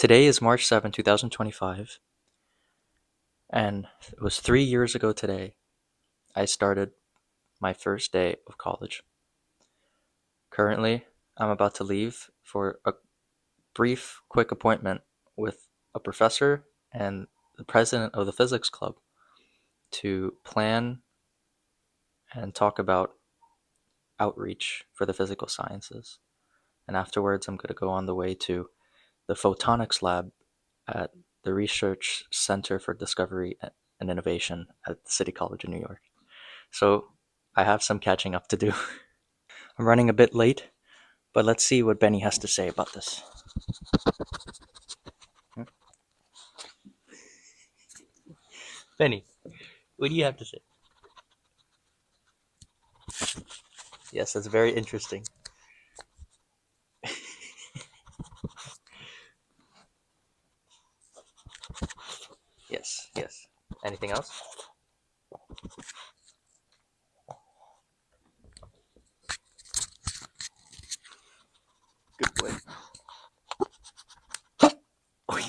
Today is March 7, 2025, and it was 3 years ago today I started my first day of college. Currently, I'm about to leave for a brief, quick appointment with a professor and the president of the physics club to plan and talk about outreach for the physical sciences. And afterwards, I'm going to go on the way to the photonics lab at the Research Center for Discovery and Innovation at the City College of New York. So I have some catching up to do. I'm running a bit late, but let's see what Benny has to say about this. Benny, what do you have to say? Yes, that's very interesting. Yes. Anything else? Good boy. Oh,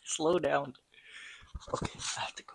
slow down. Okay, I have to go.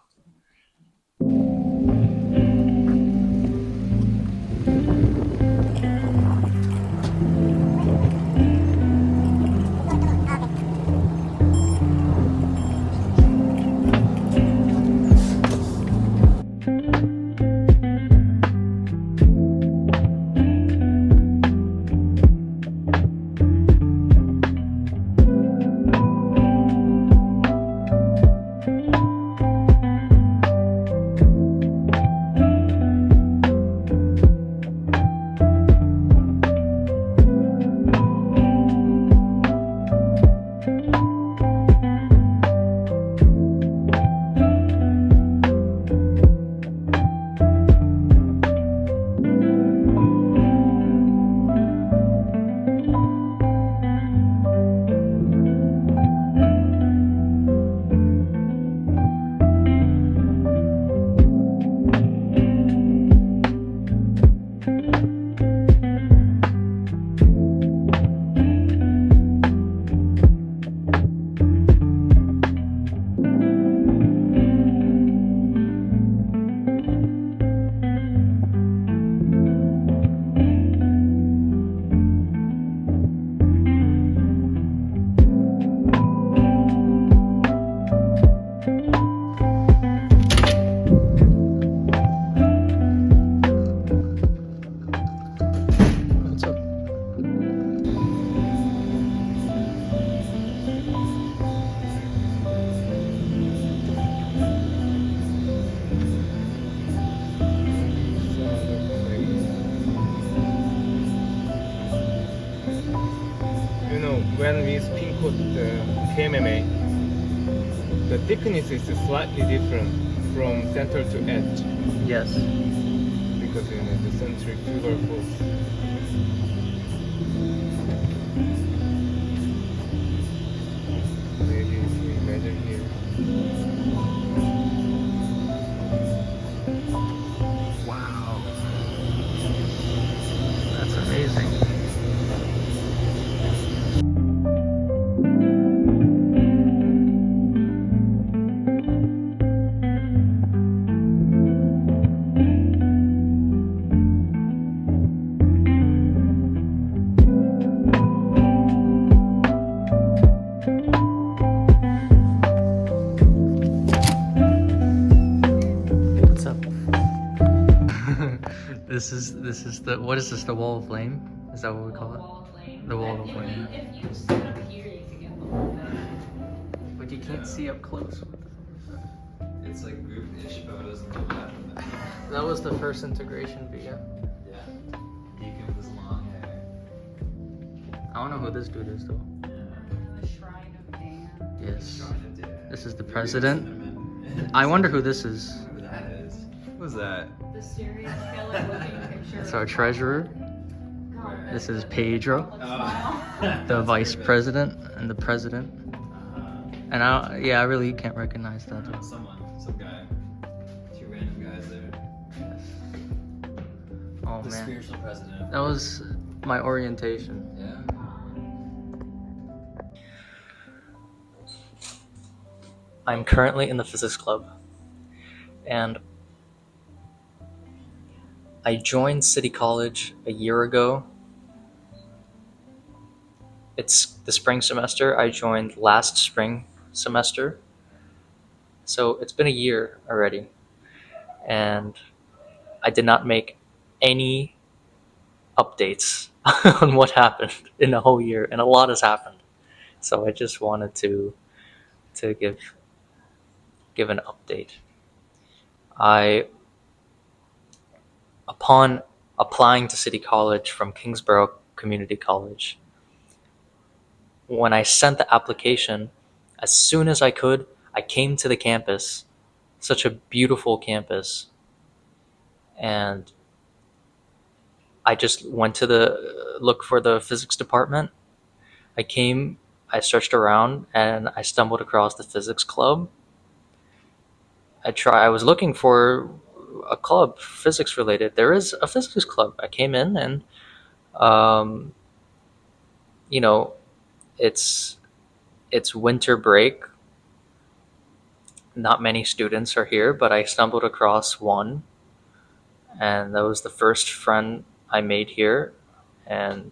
What's up? When we spin coat the KMMA, the thickness is slightly different from center to edge Yes. because the centrifugal force. Maybe if we measure here. Wow. That's amazing. What's up? This is the, what is this, the wall of flame? Is that what we call it? Wall of flame. The wall of If flame. you stood up here, you could get the whole thing. But you can't see up close. It's like group-ish photos and all that. That was the first integration video. Yeah. Deacon with his long hair. I don't know who this dude is though. The Shrine of Dan. Yes. Yeah. This is the Maybe president. Cinnamon. I wonder who this is. Who that is. Who's that? The serial killer looking picture. It's our treasurer. God, This is Pedro, Oh. the vice president, and the president. And I really can't recognize that. Some guy. Two random guys there. Oh The man, spiritual president. that was my orientation. Yeah. I'm currently in the physics club, and I joined City College a year ago. It's the spring semester. I joined last spring semester, so it's been a year already, and I did not make any updates on what happened in a whole year, and a lot has happened. So I just wanted to give an update. I Upon applying to City College from Kingsborough Community College, when I sent the application, as soon as I could, I came to the campus. Such a beautiful campus, and I just went to the look for the physics department. I came, I searched around, and I stumbled across the physics club. I was looking for a club physics related. There is a physics club. I came in, and um, you know, it's winter break. Not many students are here, but I stumbled across one, and that was the first friend I made here, and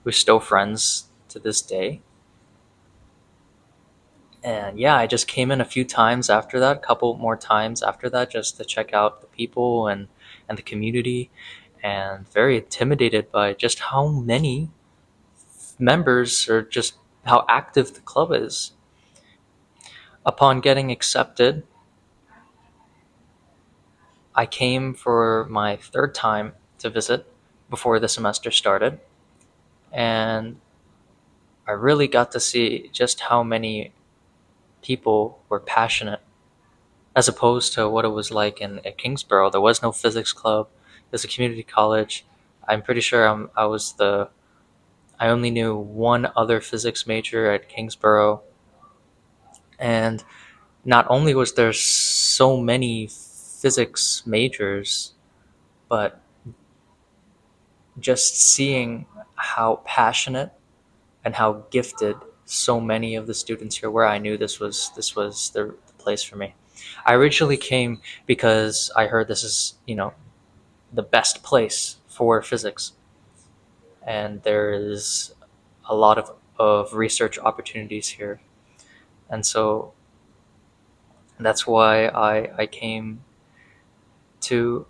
we're still friends to this day. And yeah, I just came in a few times after that, a couple more times after that, just to check out the people and the community, and very intimidated by just how many members or just how active the club is. Upon getting accepted, I came for my third time to visit before the semester started, and I really got to see just how many people were passionate as opposed to what it was like at Kingsborough. There was no physics club. There's a community college. I'm pretty sure I only knew one other physics major at Kingsborough, and not only was there so many physics majors, but just seeing how passionate and how gifted so many of the students here were, I knew this was the place for me. I originally came because I heard this is the best place for physics, and there is a lot of research opportunities here, and so that's why I came to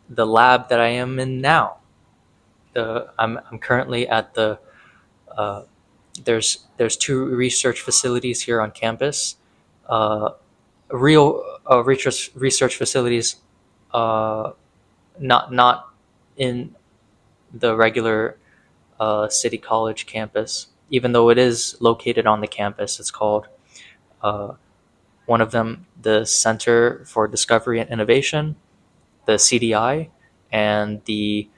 the lab that I am in now. I'm currently at the uh, there's two research facilities here on campus, uh, real research facilities, uh, not in the regular City College campus, even though it is located on the campus. It's called uh, one of them the Center for Discovery and Innovation, the CDI, and the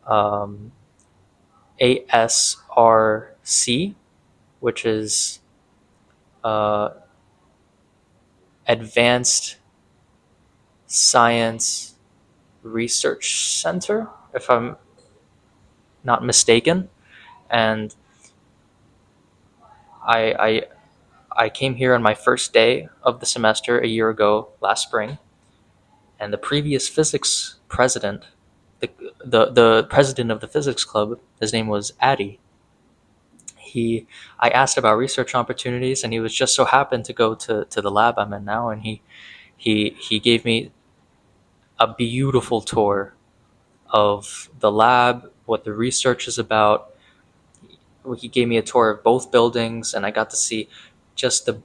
um, ASRC, which is uh, Advanced Science Research Center, if I'm not mistaken. And I, I I came here on my first day of the semester a year ago, last spring, and the previous physics president, the the president of the physics club, his name was Addy. He I asked about research opportunities, and he was just so happened to go to the lab I'm in now, and he gave me a beautiful tour of the lab, what the research is about. He gave me a tour of both buildings, and I got to see just the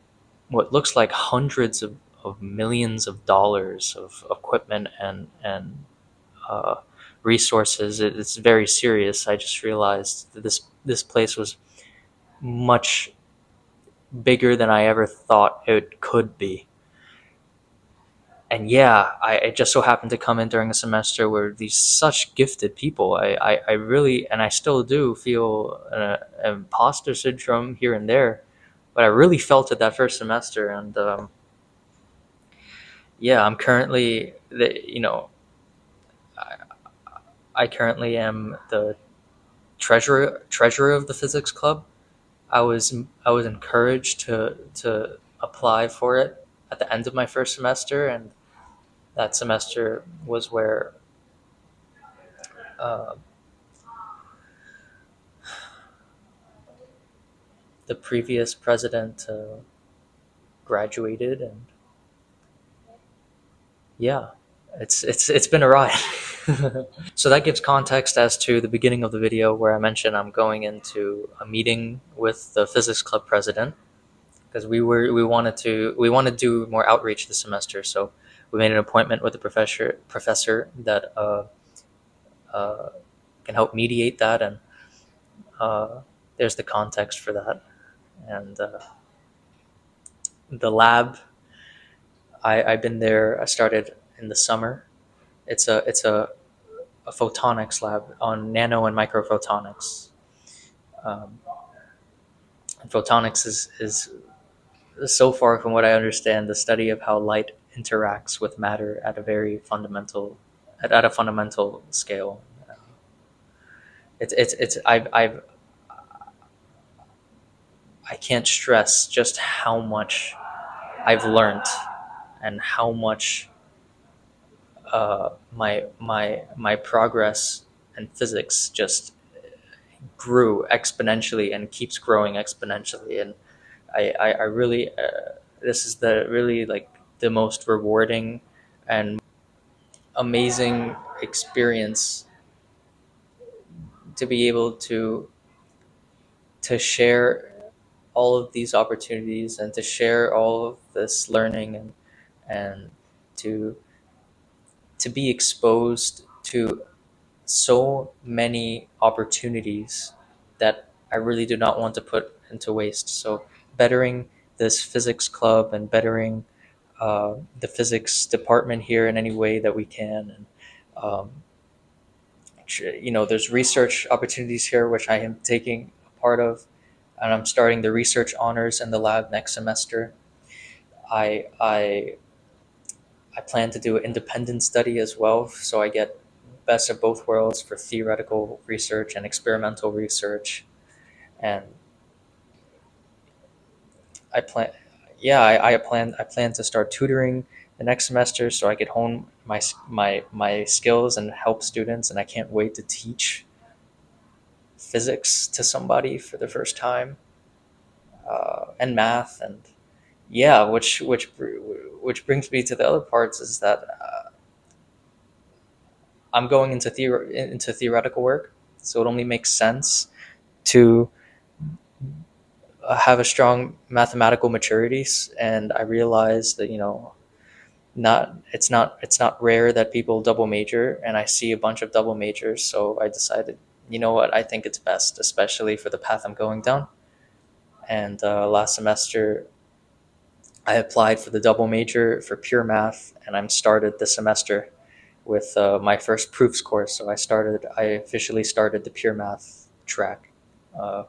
what looks like hundreds of millions of dollars of equipment and uh, resources. It's very serious. I just realized that this place was much bigger than I ever thought it could be. And yeah, I just so happened to come in during a semester where these such gifted people. I really, and I still do feel an imposter syndrome here and there, but I really felt it that first semester. And yeah, I'm currently I, I currently am the treasurer of the physics club. I was encouraged to apply for it at the end of my first semester, and that semester was where uh, the previous president graduated, and yeah, it's been a ride. So that gives context as to the beginning of the video where I mentioned I'm going into a meeting with the physics club president because we wanted to do more outreach this semester. So we made an appointment with the professor that uh, can help mediate that, and uh, there's the context for that. And the lab, I've been there. I started in the summer. It's a photonics lab on nano and microphotonics. Um, and photonics is so far from what I understand the study of how light interacts with matter at a very fundamental at a fundamental scale. It's I can't stress just how much I've learned and how much my progress in physics just grew exponentially and keeps growing exponentially. And I really this is the really like the most rewarding and amazing experience to be able to share all of these opportunities and to share all of this learning, and to to be exposed to so many opportunities that I really do not want to put into waste. So bettering this physics club and bettering the physics department here in any way that we can, and um, there's research opportunities here which I am taking a part of, and I'm starting the research honors in the lab next semester. I I I plan to do an independent study as well, so I get best of both worlds for theoretical research and experimental research. And I plan, yeah, I plan to start tutoring the next semester so I could hone my skills and help students. And I can't wait to teach physics to somebody for the first time, and math, and yeah, which brings me to the other parts is that I'm going into theoretical work, so it only makes sense to have a strong mathematical maturities. And I realize that not it's not rare that people double major, and I see a bunch of double majors. So I decided, you know what, I think it's best, especially for the path I'm going down. And last semester I applied for the double major for pure math, and I'm started this semester with my first proofs course. So I officially started the pure math track, uh,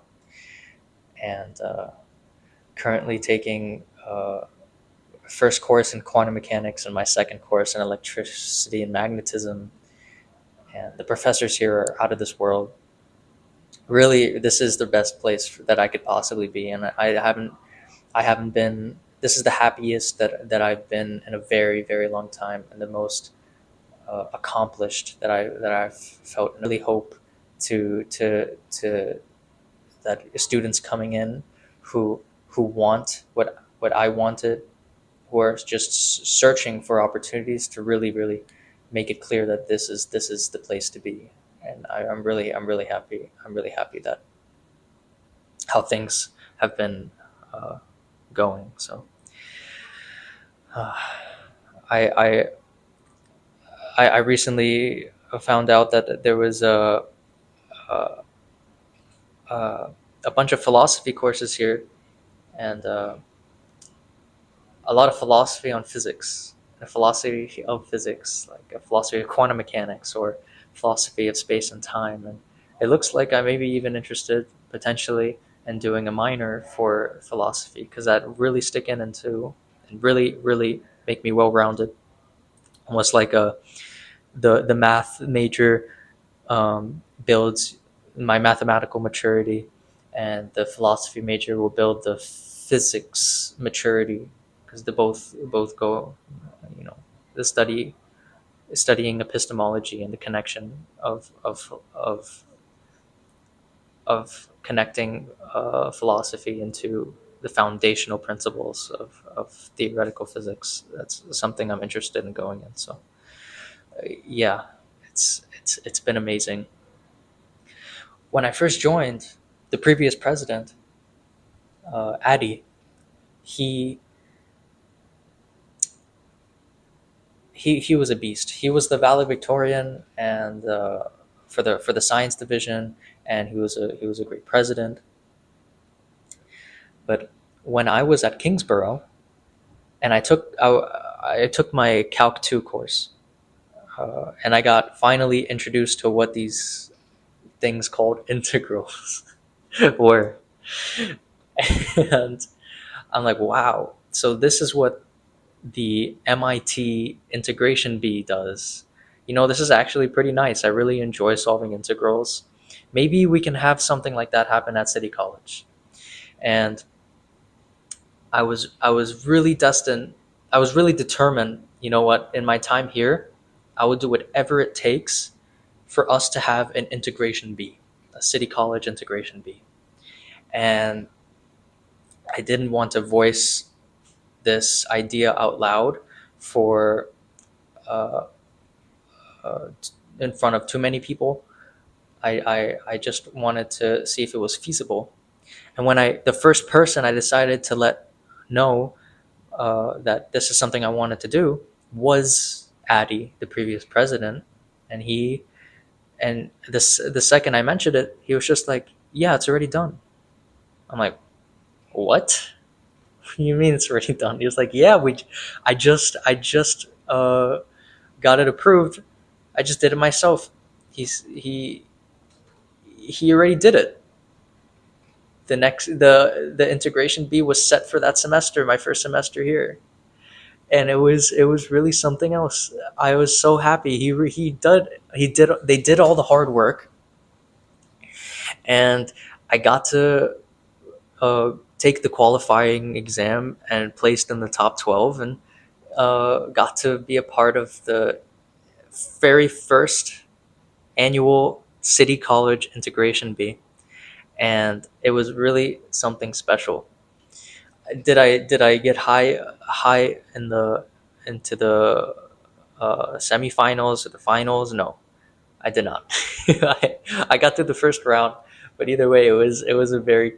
and currently taking first course in quantum mechanics and my second course in electricity and magnetism. And the professors here are out of this world. Really, this is the best place that I could possibly be, and I haven't been. This is the happiest that I've been in a very very long time, and the most accomplished that I've felt. And really hope to that students coming in who want what I wanted, who are just searching for opportunities to really really make it clear that this is the place to be. And I'm really happy. I'm really happy that how things have been uh, going. So uh, I, I I recently found out that there was a, a, a bunch of philosophy courses here, and a lot of philosophy on physics, a philosophy of physics, like a philosophy of quantum mechanics or philosophy of space and time. And it looks like I may be even interested potentially in doing a minor for philosophy, because that really stick in into and really really make me well rounded, almost like the math major builds my mathematical maturity, and the philosophy major will build the physics maturity, because they both go, you know, the studying epistemology and the connection of connecting philosophy into the foundational principles of theoretical physics. That's something I'm interested in going in. So yeah, it's been amazing. When I first joined, the previous president, Addy, he he was a beast. He was the valedictorian and for the science division, and he was a great president. But when I was at Kingsborough, and I took my Calc 2 course, and I got finally introduced to what these things called integrals were, and I'm like, wow. So this is what the MIT integration bee does. You know, this is actually pretty nice. I really enjoy solving integrals. Maybe we can have something like that happen at City College. And I was really destined. I was really determined. You know what? In my time here, I would do whatever it takes for us to have an integration bee, a City College integration bee. And I didn't want to voice this idea out loud for uh, uh, in front of too many people. I just wanted to see if it was feasible. And when the first person I decided to let know that this is something I wanted to do was Addy, the previous president, and the second I mentioned it, he was just like, "Yeah, it's already done." I'm like, "What? What do you mean it's already done?" He was like, "Yeah, I just got it approved. I just did it myself. He's he already did it. The integration B was set for that semester, my first semester here, and it was really something else. I was so happy. He did they did all the hard work, and I got to take the qualifying exam and placed in the top 12, and got to be a part of the very first annual City College integration bee, and it was really something special. Did I get high in the into the semifinals or the finals? No, I did not. I got through the first round, but either way, it was a very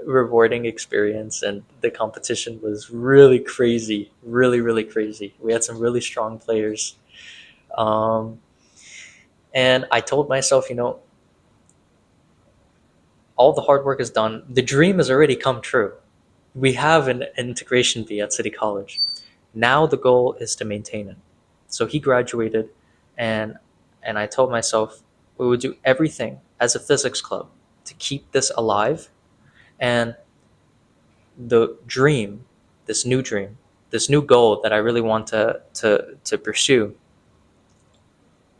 rewarding experience, and the competition was really crazy, really crazy. We had some really strong players, um, and I told myself, you know, all the hard work is done. The dream has already come true. We have an integration fee at City College. Now the goal is to maintain it. So he graduated, and I told myself we would do everything as a physics club to keep this alive. And the dream, this new goal that I really want to pursue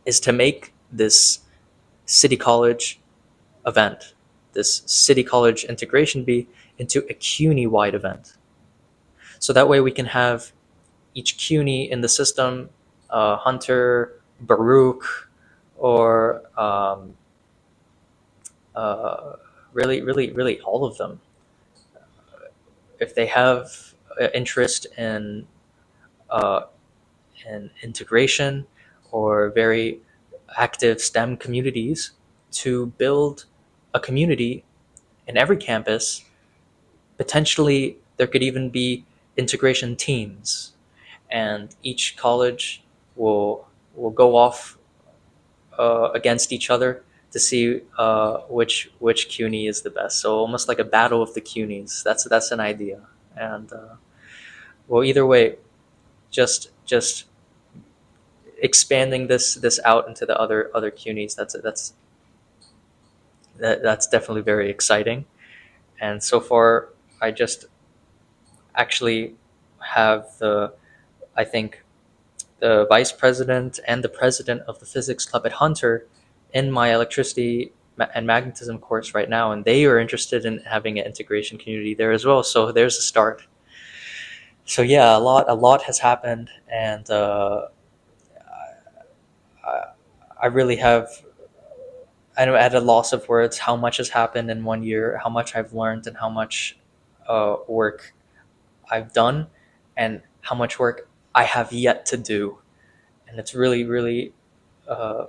is to make this City College event, this City College integration bee, into a CUNY-wide event. So that way we can have each CUNY in the system, Hunter, Baruch, or uh, really all of them. If they have interest uh, in integration or very active STEM communities, to build a community in every campus. Potentially, there could even be integration teams, and each college will go off against each other to see which CUNY is the best. So almost like a battle of the CUNYs. That's an idea. And well, either way, just expanding this out into the other CUNYs. That's definitely very exciting. And so far, I just actually have I think the vice president and the president of the physics club at Hunter in my electricity and magnetism course right now, and they are interested in having an integration community there as well. So there's a start. So yeah, a lot has happened, and I, I really have. I'm at a loss of words how much has happened in 1 year, how much I've learned, and how much work I've done, and how much work I have yet to do. And it's really, really uh,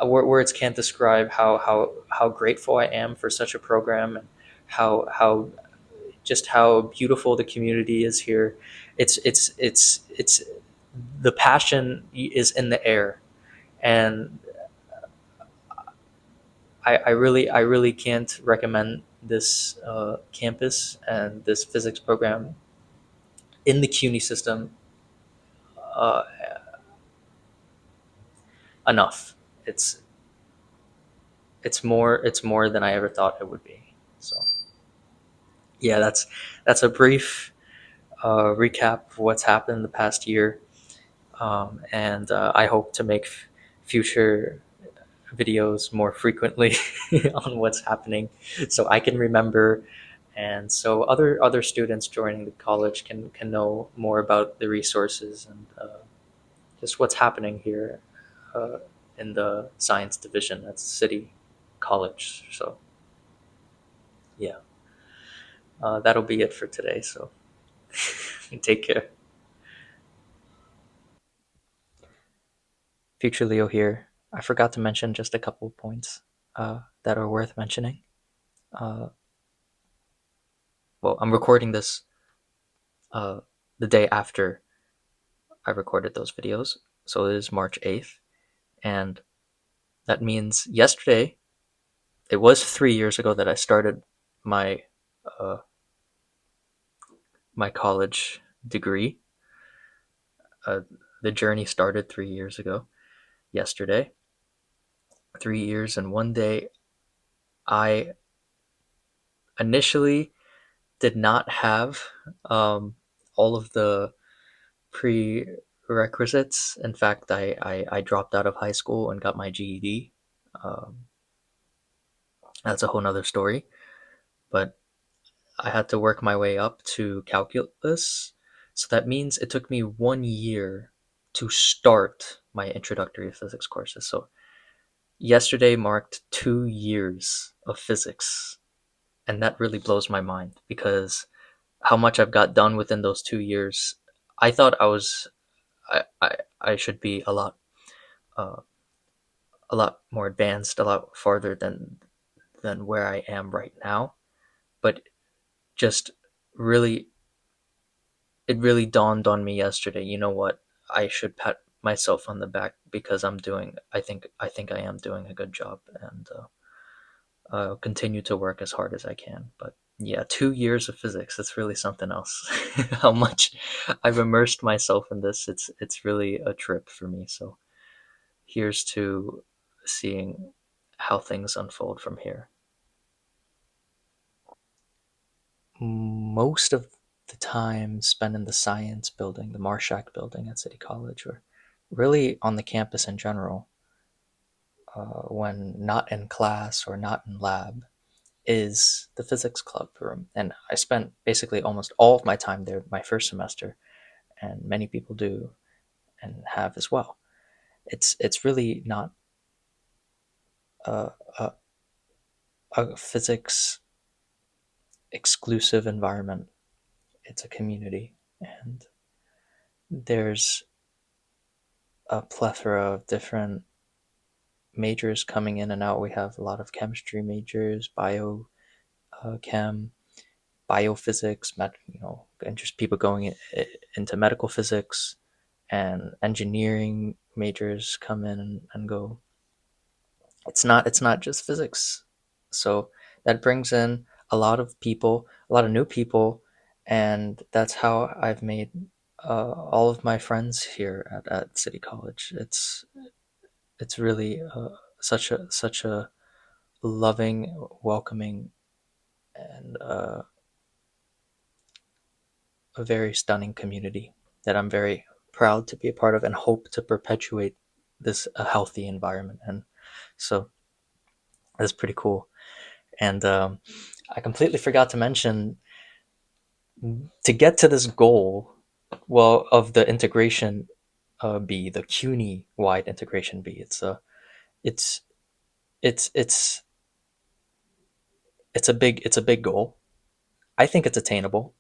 words can't describe how grateful I am for such a program, and how just how beautiful the community is here. It's the passion is in the air, and I really can't recommend this campus and this physics program in the CUNY system uh, enough. It's it's more than I ever thought it would be. So yeah, that's a brief recap of what's happened in the past year, and I hope to make future videos more frequently on what's happening, so I can remember, and so other students joining the college can know more about the resources and just what's happening here uh, in the science division at City College. So yeah, that'll be it for today. So take care. Future Leo here. I forgot to mention just a couple of points that are worth mentioning. Uh, well, I'm recording this uh, the day after I recorded those videos, so it is March 8th, and that means yesterday, it was 3 years ago that I started my uh, my college degree. Uh, the journey started 3 years ago yesterday. 3 years and one day. I initially did not have all of the prerequisites. In fact, I dropped out of high school and got my GED. Um, that's a whole nother story. But I had to work my way up to calculus. So that means it took me 1 year to start my introductory physics courses. So yesterday marked 2 years of physics. And that really blows my mind because how much I've got done within those 2 years. I thought I should be uh, a lot more advanced, a lot farther than where I am right now. But just really, it really dawned on me yesterday. You know what? I should pat myself on the back because I'm doing. I think I am doing a good job, and I'll continue to work as hard as I can. But yeah, 2 years of physics. It's really something else. How much I've immersed myself in this. It's really a trip for me. So here's to seeing how things unfold from here. Most of the time spent in the science building, the Marshak building at City College, or really on the campus in general, when not in class or not in lab, is the physics club room. And I spent basically almost all of my time there my first semester, and many people do and have as well. It's really not a, a, a physics exclusive environment. It's a community, and there's a plethora of different majors coming in and out. We have a lot of chemistry majors, bio chem, biophysics, and just people going into medical physics, and engineering majors come in and go. It's not just physics, so that brings in a lot of people, a lot of new people, and that's how I've made all of my friends here at City College. It's really such a loving, welcoming, and a very stunning community that I'm very proud to be a part of and hope to perpetuate this a healthy environment. And so That's pretty cool. And I completely forgot to mention, to get to this goal, well, of the integration B, the CUNY wide integration B. It's it's it's it's a big goal. I think it's attainable,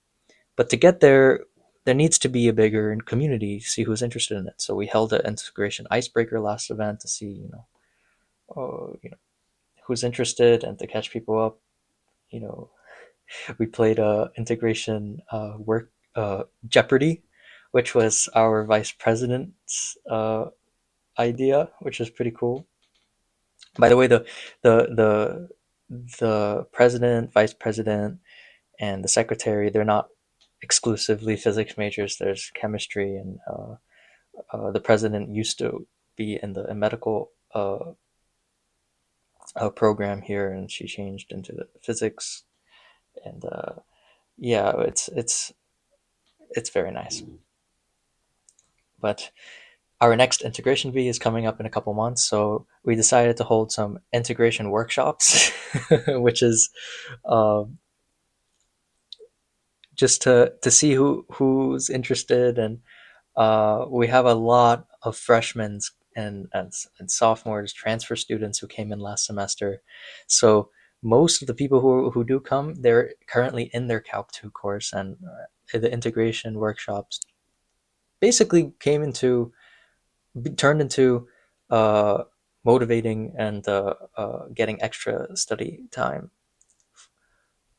but to get there, there needs to be a bigger community to see who's interested in it. So we held an integration icebreaker last event to see, who's interested and to catch people up. You know, we played integration work Jeopardy, which was our vice president's idea, which was pretty cool. By the way, the the the president, vice president, and the secretary, they're not exclusively physics majors. There's chemistry, and the president used to be in the medical program here, and she changed into the physics. And yeah, it's very nice. But our next integration V is coming up in a couple months, so we decided to hold some integration workshops, which is uh, just to see who's interested. And we have a lot of freshmen and sophomores, transfer students who came in last semester. So most of the people who do come, they're currently in their Calc 2 course, and the integration workshops basically turned into uh, motivating and getting extra study time,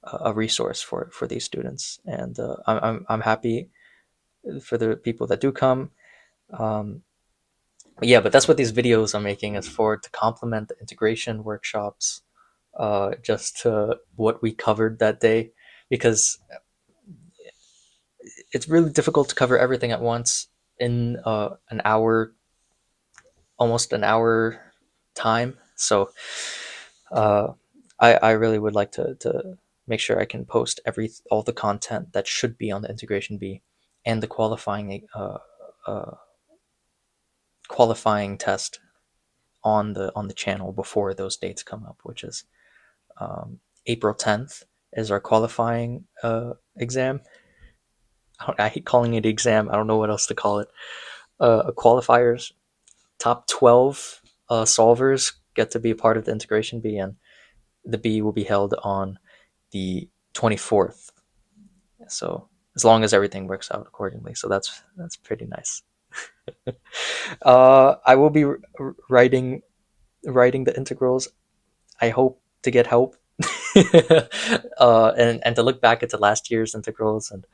a resource for these students. And I'm happy for the people that do come. Um, yeah, but that's what these videos I'm making is for, to complement the integration workshops, just to what we covered that day, because it's really difficult to cover everything at once in an hour, almost an hour time. So uh, I really would like to make sure I can post all the content that should be on the integration B, and the uh, qualifying test on the channel before those dates come up, which is April 10th is our qualifying exam. I hate calling it exam. I don't know what else to call it. Qualifiers, top 12 solvers get to be a part of the integration B, and the B will be held on the 24th. So as long as everything works out accordingly, so that's pretty nice. I will be writing the integrals. I hope to get help, and to look back into last year's integrals, and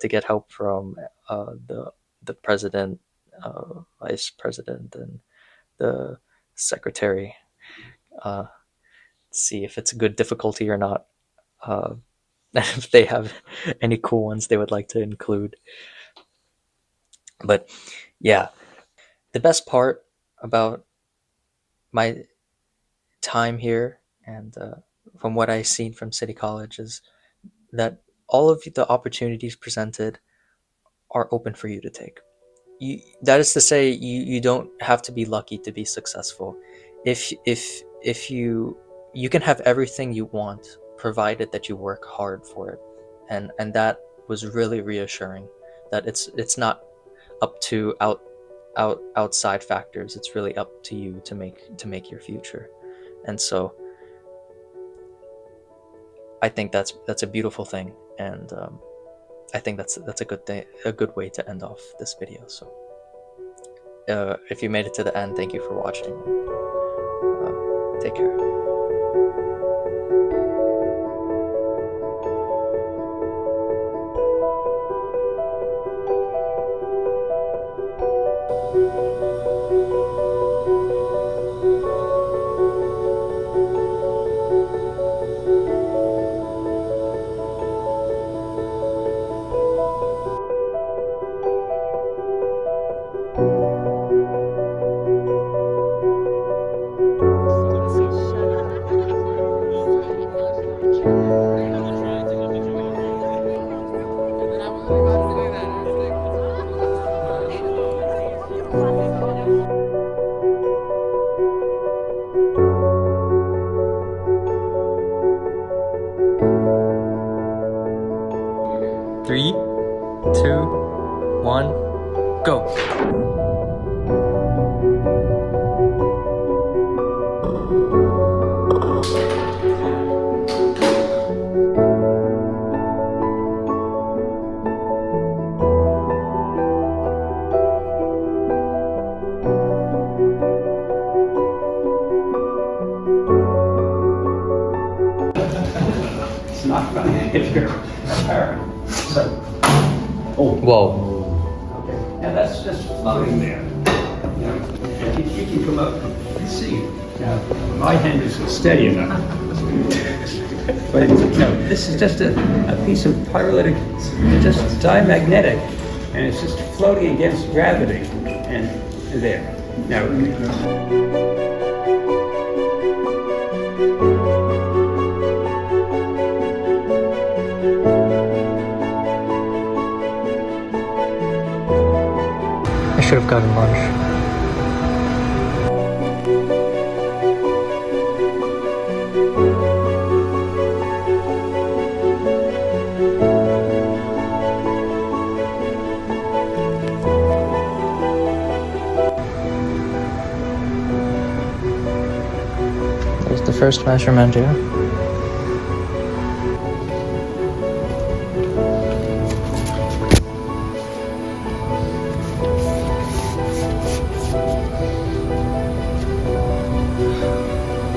to get help from the president, vice president, and the secretary. Uh, See if it's a good difficulty or not. Uh, if they have any cool ones they would like to include. But yeah, the best part about my time here, and from what I've seen from City College, is that all of the opportunities presented are open for you to take. That is to say, you don't have to be lucky to be successful. If you can have everything you want, provided that you work hard for it. And that was really reassuring, that it's not up to outside factors. It's really up to you to make your future. And so I think that's a beautiful thing. And I think that's a good thing, a good way to end off this video. So if you made it to the end, thank you for watching. Take care. So 3, 2, 1, go. It's not going to hit your parent. So, Whoa. okay. Now that's just floating there. You know, you can come up and see. Now, my hand is steady enough. But, you know, this is just a piece of pyrolytic, just diamagnetic, and it's just floating against gravity. And there. Now, I should have gotten lunch. There's the first measurement here.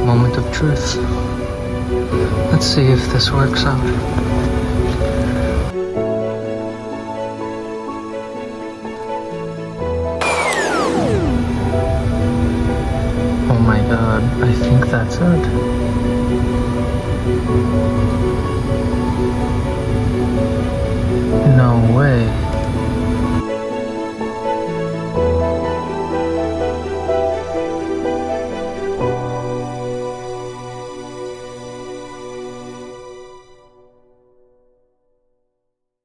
Moment of truth. Let's see if this works out. Oh my god, I think that's it.